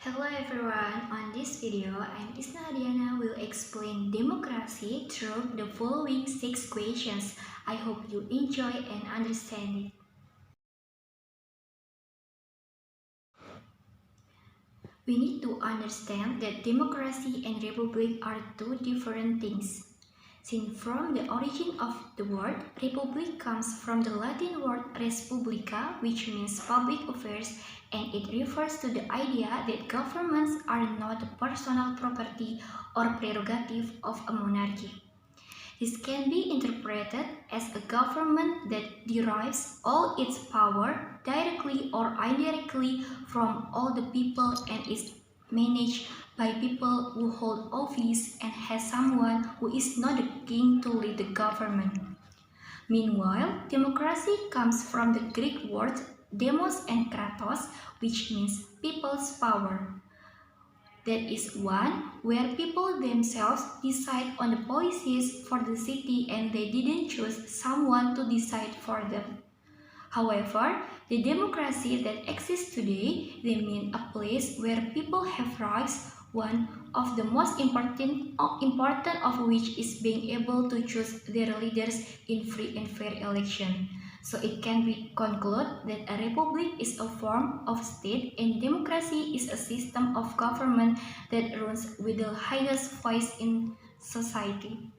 Hello everyone, on this video, I'm Isna Acdhiyana will explain democracy through the following 6 questions. I hope you enjoy and understand it. We need to understand that democracy and republic are two different things. Since from the origin of the word, republic comes from the Latin word res publica, which means public affairs, and it refers to the idea that governments are not the personal property or prerogative of a monarchy. This can be interpreted as a government that derives all its power directly or indirectly from all the people and is managed by people who hold office and has someone who is not the king to lead the government. Meanwhile, democracy comes from the Greek words demos and kratos, which means people's power. That is one where people themselves decide on the policies for the city and they didn't choose someone to decide for them. However, the democracy that exists today, they mean a place where people have rights, one of the most important of which is being able to choose their leaders in free and fair election. So it can be concluded that a republic is a form of state and democracy is a system of government that runs with the highest voice in society.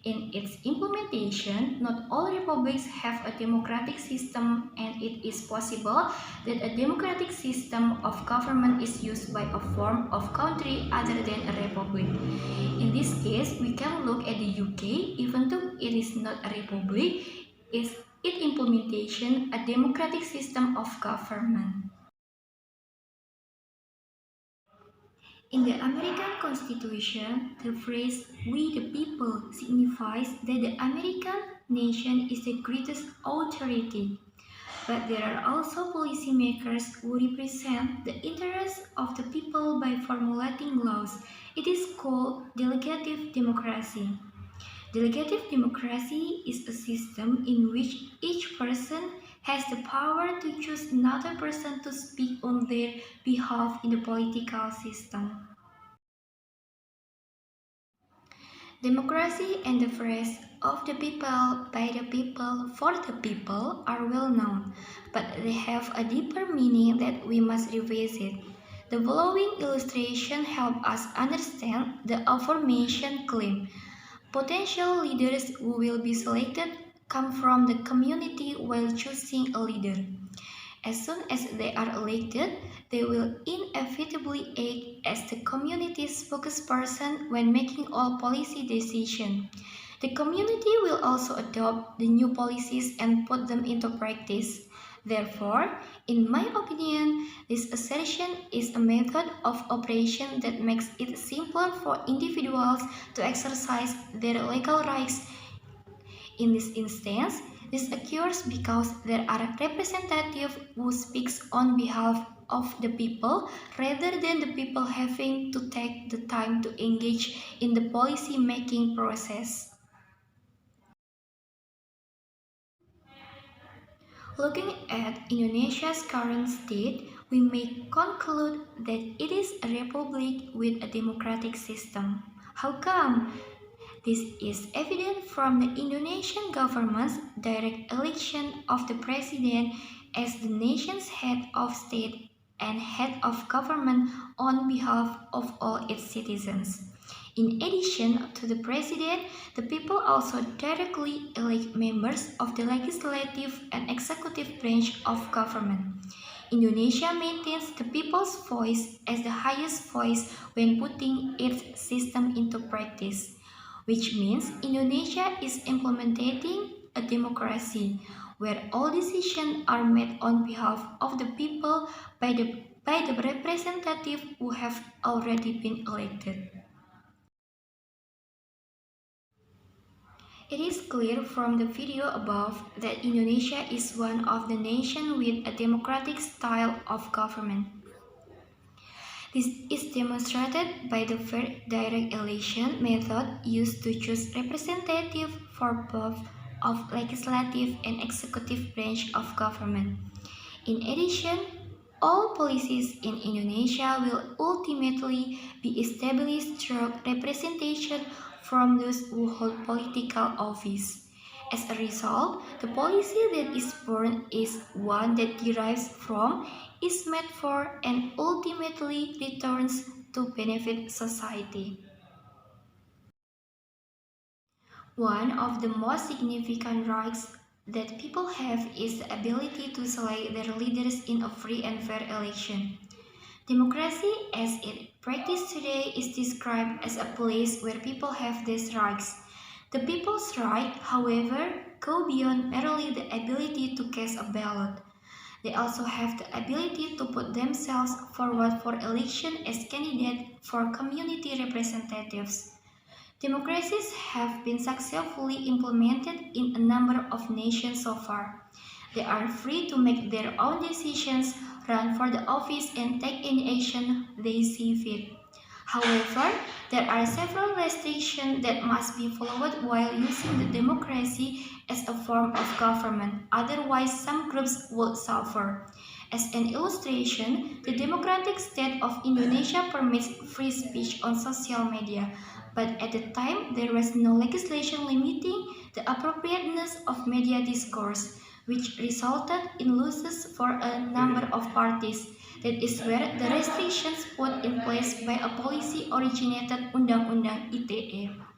In its implementation, not all republics have a democratic system, and it is possible that a democratic system of government is used by a form of country other than a republic. In this case, we can look at the UK, even though it is not a republic, is its implementation a democratic system of government. In the American Constitution, the phrase "we the people" signifies that the American nation is the greatest authority. But there are also policymakers who represent the interests of the people by formulating laws. It is called delegative democracy. Delegative democracy is a system in which each person has the power to choose another person to speak on their behalf in the political system. Democracy and the phrase "of the people, by the people, for the people" are well known, but they have a deeper meaning that we must revisit. The following illustration helps us understand the aforementioned claim. Potential leaders who will be selected come from the community while choosing a leader. As soon as they are elected, they will inevitably act as the community's spokesperson when making all policy decisions. The community will also adopt the new policies and put them into practice. Therefore, in my opinion, this assertion is a method of operation that makes it simpler for individuals to exercise their legal rights. In this instance, this occurs because there are representatives who speak on behalf of the people rather than the people having to take the time to engage in the policy-making process. Looking at Indonesia's current state, we may conclude that it is a republic with a democratic system. How come? This is evident from the Indonesian government's direct election of the president as the nation's head of state and head of government on behalf of all its citizens. In addition to the president, the people also directly elect members of the legislative and executive branch of government. Indonesia maintains the people's voice as the highest voice when putting its system into practice, which means Indonesia is implementing a democracy where all decisions are made on behalf of the people by the representatives who have already been elected. It is clear from the video above that Indonesia is one of the nations with a democratic style of government. This is demonstrated by the fair direct election method used to choose representatives for both of legislative and executive branch of government. In addition, All policies in Indonesia will ultimately be established through representation from those who hold political office. As a result, the policy that is born is one that derives from, is made for, and ultimately returns to benefit society. One of the most significant rights that people have is the ability to select their leaders in a free and fair election. Democracy, as it practiced today, is described as a place where people have these rights. The people's rights, however, go beyond merely the ability to cast a ballot. They also have the ability to put themselves forward for election as candidates for community representatives. Democracies have been successfully implemented in a number of nations so far. They are free to make their own decisions, run for the office, and take any action they see fit. However, there are several restrictions that must be followed while using the democracy as a form of government, otherwise, some groups would suffer. As an illustration, the democratic state of Indonesia permits free speech on social media, but at the time there was no legislation limiting the appropriateness of media discourse, which resulted in losses for a number of parties. That is where the restrictions put in place by a policy originated Undang-Undang ITE.